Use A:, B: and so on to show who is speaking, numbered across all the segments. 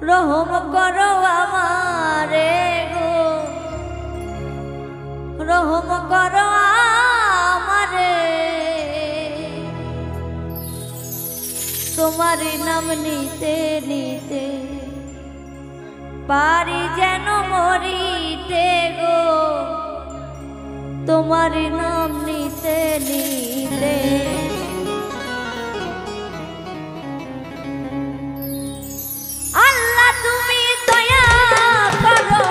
A: রহম করো আমারে গো, রহম করো আমারে। তোমার নাম নিতে নিতে পারি যেন মরিতে গো, তোমার নাম নিতে নিতে। আল্লাহ তুমি দয়া করো,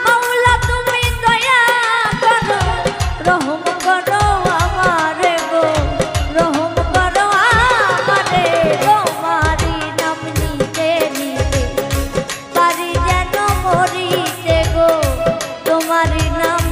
A: মাওলা তুমি দয়া করো, রহম করো আমারে গো, রহম করো আমারে। তোমারি নাম নিতে নিতে পারি যেন মরিতে গো, তোমারি নাম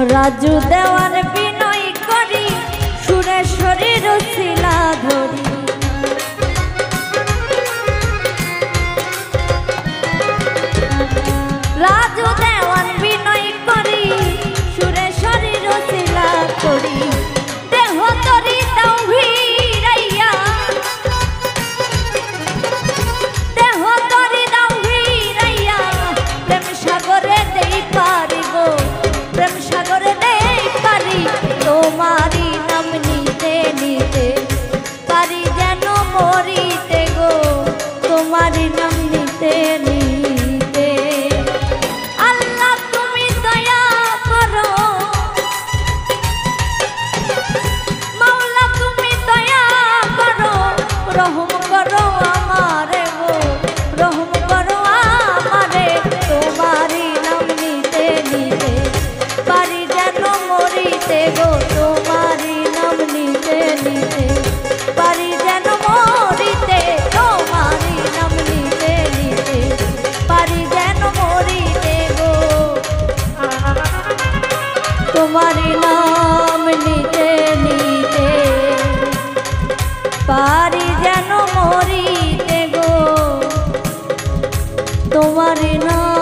A: রাজু দেওয়ার বিনয় করি সুরেশ্বরীর শিলা ধরি রাজু দেওয়ার বিনয় করি সুরেশ্বরীর শিলা করি দেহ তরি দাও ভিড়াইয়া দেহ তরি দাও ভিড়াইয়া প্রেম সাগরে দেই পারি গো প্রেম সাগরে দেই পারি তোমারি নাম নিতে নিতে পারি যেন মরিতে গো তোমারি নাম নিতে নিতে আল্লাহ তুমি দয়া করো মাওলা তুমি দয়া করো রহম করো আমারে গো রহম করো আমারে তোমারি নাম নিতে নিতে পারি যেন মরিতে গো তোমারি নাম নিতে নিতে পারি যেন মরিতে তোমারি নাম নিতে নিতে পারি যেন মরিতে গো তোমারি নাম নিতে নিতে পারি যেন মরিতে গো তোমারি নাম